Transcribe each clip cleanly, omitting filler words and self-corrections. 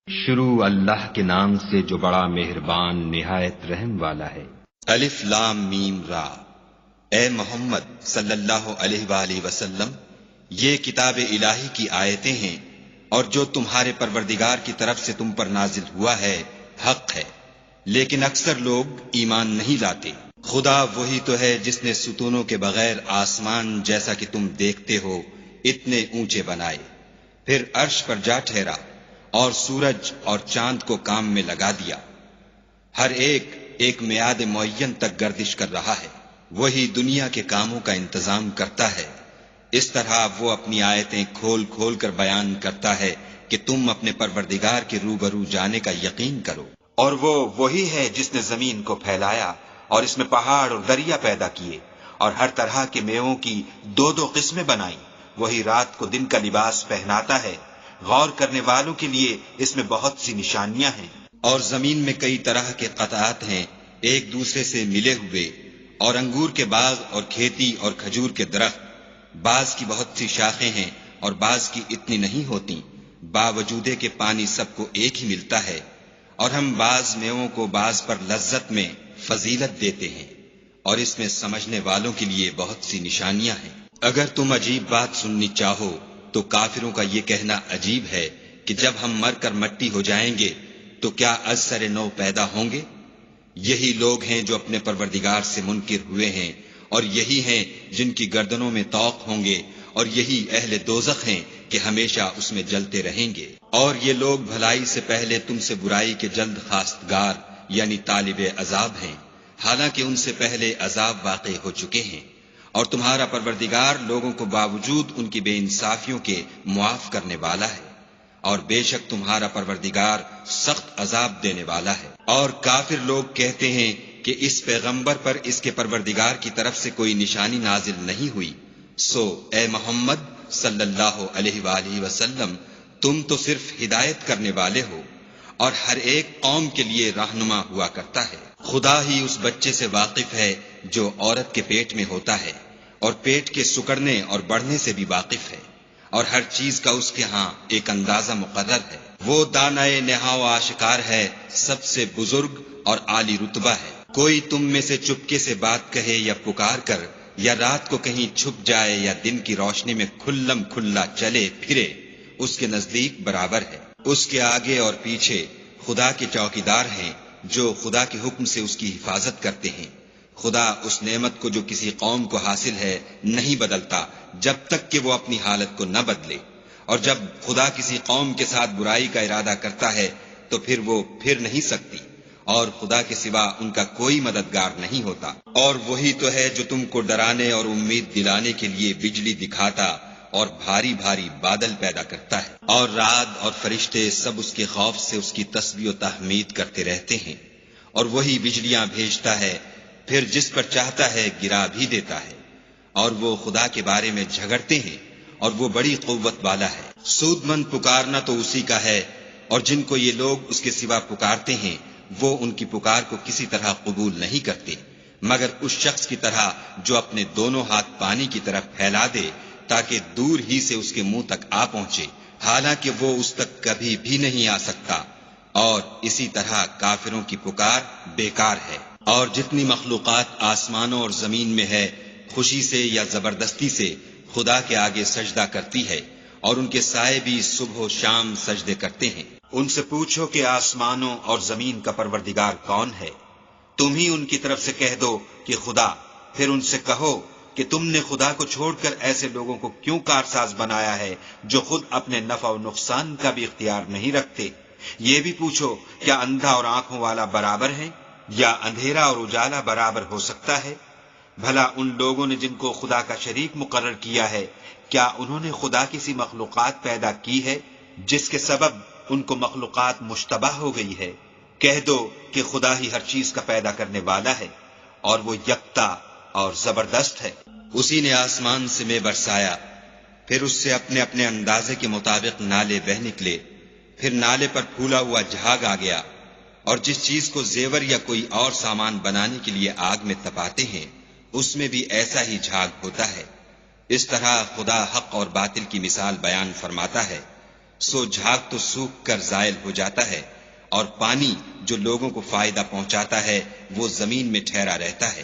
شروع اللہ کے نام سے جو بڑا مہربان نہایت رحم والا ہے۔ الف لام میم را۔ اے محمد صلی اللہ علیہ وآلہ وسلم، یہ کتاب الہی کی آیتیں ہیں اور جو تمہارے پروردگار کی طرف سے تم پر نازل ہوا ہے حق ہے، لیکن اکثر لوگ ایمان نہیں لاتے۔ خدا وہی تو ہے جس نے ستونوں کے بغیر آسمان جیسا کہ تم دیکھتے ہو اتنے اونچے بنائے، پھر عرش پر جا ٹھہرا اور سورج اور چاند کو کام میں لگا دیا، ہر ایک میعاد معین تک گردش کر رہا ہے۔ وہی دنیا کے کاموں کا انتظام کرتا ہے، اس طرح وہ اپنی آیتیں کھول کھول کر بیان کرتا ہے کہ تم اپنے پروردگار کے روبرو جانے کا یقین کرو۔ اور وہ وہی ہے جس نے زمین کو پھیلایا اور اس میں پہاڑ اور دریا پیدا کیے اور ہر طرح کے میووں کی دو دو قسمیں بنائیں۔ وہی رات کو دن کا لباس پہناتا ہے، غور کرنے والوں کے لیے اس میں بہت سی نشانیاں ہیں۔ اور زمین میں کئی طرح کے قطعات ہیں ایک دوسرے سے ملے ہوئے، اور انگور کے باغ اور کھیتی اور کھجور کے درخت، بعض کی بہت سی شاخیں ہیں اور بعض کی اتنی نہیں ہوتی، باوجود کہ پانی سب کو ایک ہی ملتا ہے۔ اور ہم بعض میووں کو بعض پر لذت میں فضیلت دیتے ہیں، اور اس میں سمجھنے والوں کے لیے بہت سی نشانیاں ہیں۔ اگر تم عجیب بات سننی چاہو تو کافروں کا یہ کہنا عجیب ہے کہ جب ہم مر کر مٹی ہو جائیں گے تو کیا از سر نو پیدا ہوں گے؟ یہی لوگ ہیں جو اپنے پروردگار سے منکر ہوئے ہیں، اور یہی ہیں جن کی گردنوں میں طوق ہوں گے، اور یہی اہل دوزخ ہیں کہ ہمیشہ اس میں جلتے رہیں گے۔ اور یہ لوگ بھلائی سے پہلے تم سے برائی کے جلد خواستگار یعنی طالب عذاب ہیں، حالانکہ ان سے پہلے عذاب واقع ہو چکے ہیں۔ اور تمہارا پروردگار لوگوں کو باوجود ان کی بے انصافیوں کے معاف کرنے والا ہے، اور بے شک تمہارا پروردگار سخت عذاب دینے والا ہے۔ اور کافر لوگ کہتے ہیں کہ اس پیغمبر پر اس کے پروردگار کی طرف سے کوئی نشانی نازل نہیں ہوئی، سو اے محمد صلی اللہ علیہ وآلہ وسلم، تم تو صرف ہدایت کرنے والے ہو، اور ہر ایک قوم کے لیے رہنما ہوا کرتا ہے۔ خدا ہی اس بچے سے واقف ہے جو عورت کے پیٹ میں ہوتا ہے، اور پیٹ کے سکڑنے اور بڑھنے سے بھی واقف ہے، اور ہر چیز کا اس کے ہاں ایک اندازہ مقرر ہے۔ وہ دانائے نہاؤ آشکار ہے، سب سے بزرگ اور عالی رتبہ ہے۔ کوئی تم میں سے چپکے سے بات کہے یا پکار کر، یا رات کو کہیں چھپ جائے یا دن کی روشنی میں کھلم کھلا چلے پھرے، اس کے نزدیک برابر ہے۔ اس کے آگے اور پیچھے خدا کے چوکیدار ہیں جو خدا کے حکم سے اس کی حفاظت کرتے ہیں۔ خدا اس نعمت کو جو کسی قوم کو حاصل ہے نہیں بدلتا جب تک کہ وہ اپنی حالت کو نہ بدلے، اور جب خدا کسی قوم کے ساتھ برائی کا ارادہ کرتا ہے تو پھر وہ پھر نہیں سکتی، اور خدا کے سوا ان کا کوئی مددگار نہیں ہوتا۔ اور وہی تو ہے جو تم کو ڈرانے اور امید دلانے کے لیے بجلی دکھاتا اور بھاری بھاری بادل پیدا کرتا ہے، اور رعد اور فرشتے سب اس کے خوف سے اس کی تسبیح و تحمید کرتے رہتے ہیں۔ اور وہی بجلیاں بھیجتا ہے، پھر جس پر چاہتا ہے گرا بھی دیتا ہے، اور وہ خدا کے بارے میں جھگڑتے ہیں، اور وہ بڑی قوت والا ہے۔ سود مند پکارنا تو اسی کا ہے، اور جن کو یہ لوگ اس کے سوا پکارتے ہیں وہ ان کی پکار کو کسی طرح قبول نہیں کرتے، مگر اس شخص کی طرح جو اپنے دونوں ہاتھ پانی کی طرف پھیلا دے تاکہ دور ہی سے اس کے منہ تک آ پہنچے، حالانکہ وہ اس تک کبھی بھی نہیں آ سکتا۔ اور اسی طرح کافروں کی پکار بیکار ہے۔ اور جتنی مخلوقات آسمانوں اور زمین میں ہے، خوشی سے یا زبردستی سے خدا کے آگے سجدہ کرتی ہے، اور ان کے سائے بھی صبح و شام سجدے کرتے ہیں۔ ان سے پوچھو کہ آسمانوں اور زمین کا پروردگار کون ہے؟ تم ہی ان کی طرف سے کہہ دو کہ خدا۔ پھر ان سے کہو کہ تم نے خدا کو چھوڑ کر ایسے لوگوں کو کیوں کارساز بنایا ہے جو خود اپنے نفع و نقصان کا بھی اختیار نہیں رکھتے؟ یہ بھی پوچھو کیا اندھا اور آنکھوں والا برابر ہے، یا اندھیرا اور اجالا برابر ہو سکتا ہے؟ بھلا ان لوگوں نے جن کو خدا کا شریک مقرر کیا ہے، کیا انہوں نے خدا کی سی مخلوقات پیدا کی ہے جس کے سبب ان کو مخلوقات مشتبہ ہو گئی ہے؟ کہہ دو کہ خدا ہی ہر چیز کا پیدا کرنے والا ہے، اور وہ یکتا اور زبردست ہے۔ اسی نے آسمان سے میں برسایا، پھر اس سے اپنے اپنے اندازے کے مطابق نالے بہ نکلے، پھر نالے پر پھولا ہوا جھاگ آ گیا، اور جس چیز کو زیور یا کوئی اور سامان بنانے کے لیے آگ میں تپاتے ہیں اس میں بھی ایسا ہی جھاگ ہوتا ہے۔ اس طرح خدا حق اور باطل کی مثال بیان فرماتا ہے۔ سو جھاگ تو سوکھ کر زائل ہو جاتا ہے، اور پانی جو لوگوں کو فائدہ پہنچاتا ہے وہ زمین میں ٹھہرا رہتا ہے۔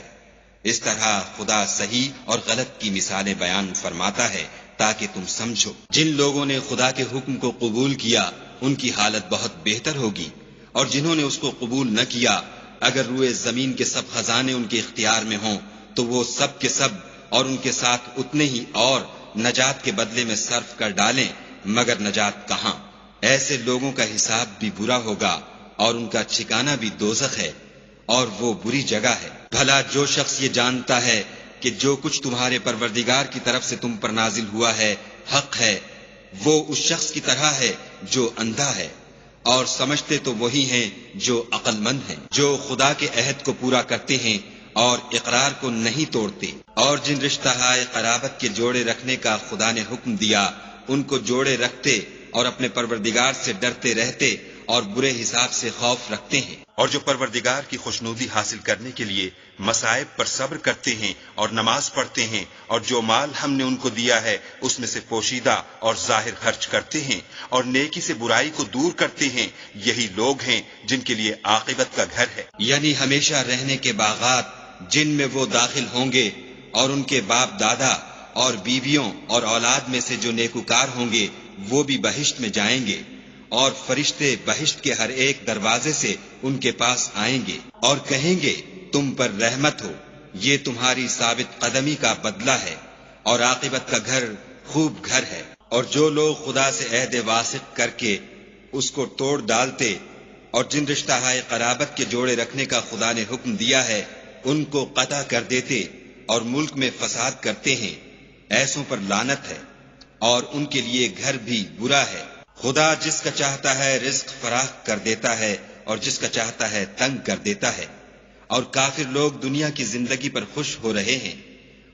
اس طرح خدا صحیح اور غلط کی مثالیں بیان فرماتا ہے تاکہ تم سمجھو۔ جن لوگوں نے خدا کے حکم کو قبول کیا ان کی حالت بہت بہتر ہوگی، اور جنہوں نے اس کو قبول نہ کیا، اگر روئے زمین کے سب خزانے ان کے اختیار میں ہوں تو وہ سب کے سب اور ان کے ساتھ اتنے ہی اور نجات کے بدلے میں صرف کر ڈالیں، مگر نجات کہاں؟ ایسے لوگوں کا حساب بھی برا ہوگا اور ان کا ٹھکانہ بھی دوزخ ہے، اور وہ بری جگہ ہے۔ بھلا جو شخص یہ جانتا ہے کہ جو کچھ تمہارے پروردگار کی طرف سے تم پر نازل ہوا ہے حق ہے، وہ اس شخص کی طرح ہے جو اندھا ہے، اور سمجھتے تو وہی ہیں جو عقل مند ہیں، جو خدا کے عہد کو پورا کرتے ہیں اور اقرار کو نہیں توڑتے، اور جن رشتہ قرابت کے جوڑے رکھنے کا خدا نے حکم دیا ان کو جوڑے رکھتے اور اپنے پروردگار سے ڈرتے رہتے اور برے حساب سے خوف رکھتے ہیں، اور جو پروردگار کی خوشنودی حاصل کرنے کے لیے مصائب پر صبر کرتے ہیں اور نماز پڑھتے ہیں، اور جو مال ہم نے ان کو دیا ہے اس میں سے پوشیدہ اور ظاہر خرچ کرتے ہیں اور نیکی سے برائی کو دور کرتے ہیں، یہی لوگ ہیں جن کے لیے عاقبت کا گھر ہے، یعنی ہمیشہ رہنے کے باغات جن میں وہ داخل ہوں گے، اور ان کے باپ دادا اور بیویوں اور اولاد میں سے جو نیکوکار ہوں گے وہ بھی بہشت میں جائیں گے، اور فرشتے بہشت کے ہر ایک دروازے سے ان کے پاس آئیں گے اور کہیں گے تم پر رحمت ہو، یہ تمہاری ثابت قدمی کا بدلہ ہے، اور عاقبت کا گھر خوب گھر ہے۔ اور جو لوگ خدا سے عہد واثق کر کے اس کو توڑ ڈالتے اور جن رشتہ قرابت کے جوڑے رکھنے کا خدا نے حکم دیا ہے ان کو قطع کر دیتے اور ملک میں فساد کرتے ہیں، ایسوں پر لعنت ہے، اور ان کے لیے گھر بھی برا ہے۔ خدا جس کا چاہتا ہے رزق فراخ کر دیتا ہے اور جس کا چاہتا ہے تنگ کر دیتا ہے، اور کافر لوگ دنیا کی زندگی پر خوش ہو رہے ہیں،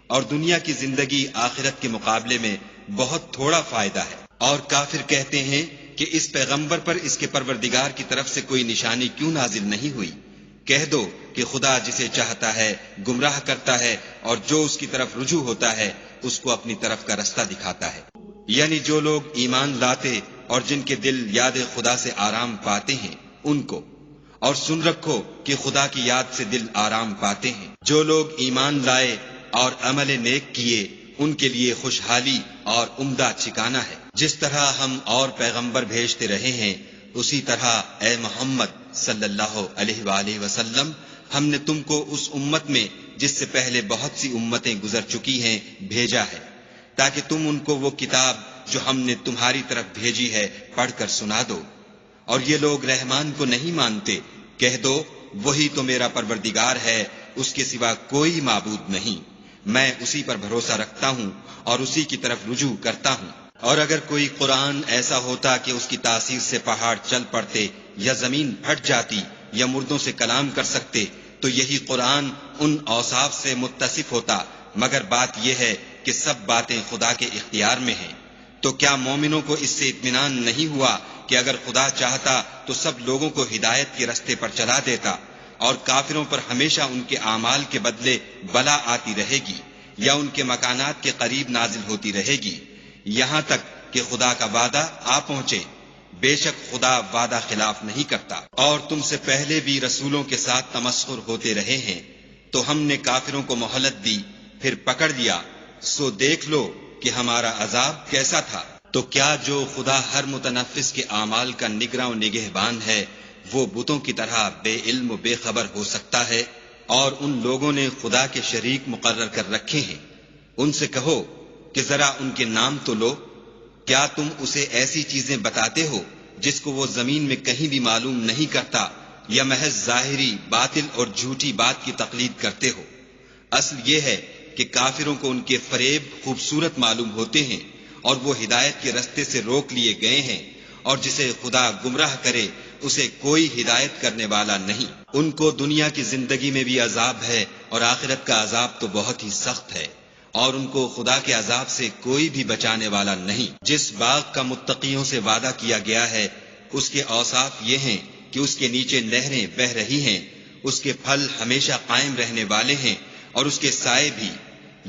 اور دنیا کی زندگی آخرت کے مقابلے میں بہت تھوڑا فائدہ ہے۔ اور کافر کہتے ہیں کہ اس پیغمبر پر اس کے پروردگار کی طرف سے کوئی نشانی کیوں نازل نہیں ہوئی؟ کہہ دو کہ خدا جسے چاہتا ہے گمراہ کرتا ہے، اور جو اس کی طرف رجوع ہوتا ہے اس کو اپنی طرف کا رستہ دکھاتا ہے۔ یعنی جو لوگ ایمان لاتے اور جن کے دل یاد خدا سے آرام پاتے ہیں ان کو، اور سن رکھو کہ خدا کی یاد سے دل آرام پاتے ہیں۔ جو لوگ ایمان لائے اور عمل نیک کیے ان کے لیے خوشحالی اور عمدہ ٹھکانہ ہے۔ جس طرح ہم اور پیغمبر بھیجتے رہے ہیں اسی طرح اے محمد صلی اللہ علیہ وآلہ وسلم ہم نے تم کو اس امت میں جس سے پہلے بہت سی امتیں گزر چکی ہیں بھیجا ہے، تاکہ تم ان کو وہ کتاب جو ہم نے تمہاری طرف بھیجی ہے پڑھ کر سنا دو۔ اور یہ لوگ رحمان کو نہیں مانتے، کہہ دو وہی تو میرا پروردگار ہے، اس کے سوا کوئی معبود نہیں، میں اسی پر بھروسہ رکھتا ہوں اور اسی کی طرف رجوع کرتا ہوں۔ اور اگر کوئی قرآن ایسا ہوتا کہ اس کی تاثیر سے پہاڑ چل پڑتے یا زمین پھٹ جاتی یا مردوں سے کلام کر سکتے تو یہی قرآن ان اوصاف سے متصف ہوتا، مگر بات یہ ہے کہ سب باتیں خدا کے اختیار میں ہیں۔ تو کیا مومنوں کو اس سے اطمینان نہیں ہوا کہ اگر خدا چاہتا تو سب لوگوں کو ہدایت کے رستے پر چلا دیتا، اور کافروں پر ہمیشہ ان کے اعمال کے بدلے بلا آتی رہے گی یا ان کے مکانات کے قریب نازل ہوتی رہے گی، یہاں تک کہ خدا کا وعدہ آ پہنچے۔ بے شک خدا وعدہ خلاف نہیں کرتا۔ اور تم سے پہلے بھی رسولوں کے ساتھ تمسخر ہوتے رہے ہیں، تو ہم نے کافروں کو مہلت دی پھر پکڑ لیا، سو دیکھ لو کہ ہمارا عذاب کیسا تھا۔ تو کیا جو خدا ہر متنفس کے اعمال کا نگراں و نگہبان ہے وہ بتوں کی طرح بے علم و بے خبر ہو سکتا ہے؟ اور ان لوگوں نے خدا کے شریک مقرر کر رکھے ہیں، ان سے کہو کہ ذرا ان کے نام تو لو۔ کیا تم اسے ایسی چیزیں بتاتے ہو جس کو وہ زمین میں کہیں بھی معلوم نہیں کرتا، یا محض ظاہری باطل اور جھوٹی بات کی تقلید کرتے ہو؟ اصل یہ ہے کہ کافروں کو ان کے فریب خوبصورت معلوم ہوتے ہیں اور وہ ہدایت کے رستے سے روک لیے گئے ہیں، اور جسے خدا گمراہ کرے اسے کوئی ہدایت کرنے والا نہیں۔ ان کو دنیا کی زندگی میں بھی عذاب ہے اور آخرت کا عذاب تو بہت ہی سخت ہے، اور ان کو خدا کے عذاب سے کوئی بھی بچانے والا نہیں۔ جس باغ کا متقیوں سے وعدہ کیا گیا ہے اس کے اوصاف یہ ہیں کہ اس کے نیچے نہریں بہہ رہی ہیں، اس کے پھل ہمیشہ قائم رہنے والے ہیں اور اس کے سائے بھی۔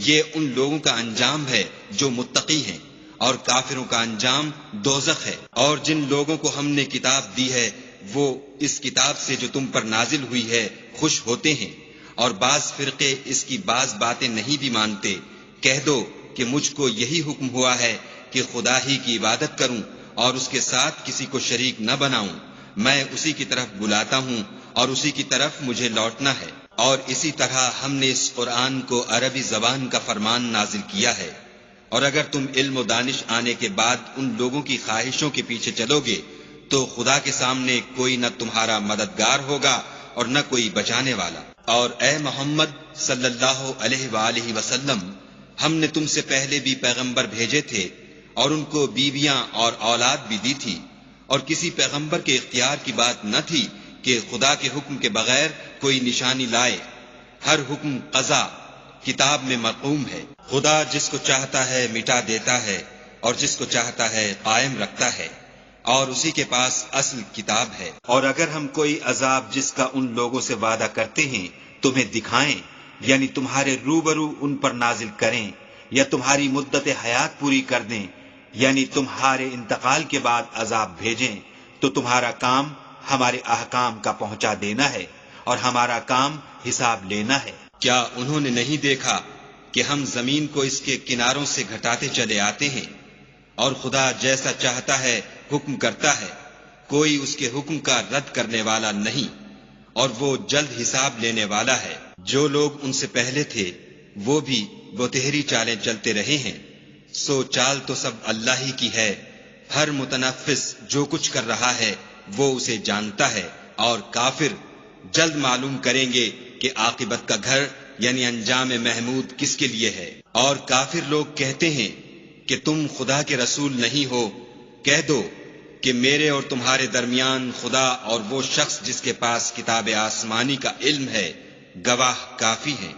یہ ان لوگوں کا انجام ہے جو متقی ہیں، اور کافروں کا انجام دوزخ ہے۔ اور جن لوگوں کو ہم نے کتاب دی ہے وہ اس کتاب سے جو تم پر نازل ہوئی ہے خوش ہوتے ہیں، اور بعض فرقے اس کی بعض باتیں نہیں بھی مانتے۔ کہہ دو کہ مجھ کو یہی حکم ہوا ہے کہ خدا ہی کی عبادت کروں اور اس کے ساتھ کسی کو شریک نہ بناؤں۔ میں اسی کی طرف بلاتا ہوں اور اسی کی طرف مجھے لوٹنا ہے۔ اور اسی طرح ہم نے اس قرآن کو عربی زبان کا فرمان نازل کیا ہے، اور اگر تم علم و دانش آنے کے بعد ان لوگوں کی خواہشوں کے پیچھے چلو گے تو خدا کے سامنے کوئی نہ تمہارا مددگار ہوگا اور نہ کوئی بچانے والا۔ اور اے محمد صلی اللہ علیہ وآلہ وسلم، ہم نے تم سے پہلے بھی پیغمبر بھیجے تھے اور ان کو بیویاں اور اولاد بھی دی تھی، اور کسی پیغمبر کے اختیار کی بات نہ تھی کہ خدا کے حکم کے بغیر کوئی نشانی لائے۔ ہر حکم قضا کتاب میں مرقوم ہے۔ خدا جس کو چاہتا ہے مٹا دیتا ہے اور جس کو چاہتا ہے قائم رکھتا ہے، اور اسی کے پاس اصل کتاب ہے۔ اور اگر ہم کوئی عذاب جس کا ان لوگوں سے وعدہ کرتے ہیں تمہیں دکھائیں، یعنی تمہارے روبرو ان پر نازل کریں، یا تمہاری مدت حیات پوری کر دیں، یعنی تمہارے انتقال کے بعد عذاب بھیجیں، تو تمہارا کام ہمارے احکام کا پہنچا دینا ہے اور ہمارا کام حساب لینا ہے۔ کیا انہوں نے نہیں دیکھا کہ ہم زمین کو اس کے کناروں سے گھٹاتے چلے آتے ہیں، اور خدا جیسا چاہتا ہے حکم کرتا ہے، کوئی اس کے حکم کا رد کرنے والا نہیں، اور وہ جلد حساب لینے والا ہے۔ جو لوگ ان سے پہلے تھے وہ بھی بتہری چالیں چلتے رہے ہیں، سو چال تو سب اللہ ہی کی ہے۔ ہر متنفس جو کچھ کر رہا ہے وہ اسے جانتا ہے، اور کافر جلد معلوم کریں گے کہ عاقبت کا گھر یعنی انجام محمود کس کے لیے ہے۔ اور کافر لوگ کہتے ہیں کہ تم خدا کے رسول نہیں ہو۔ کہہ دو کہ میرے اور تمہارے درمیان خدا اور وہ شخص جس کے پاس کتاب آسمانی کا علم ہے گواہ کافی ہیں۔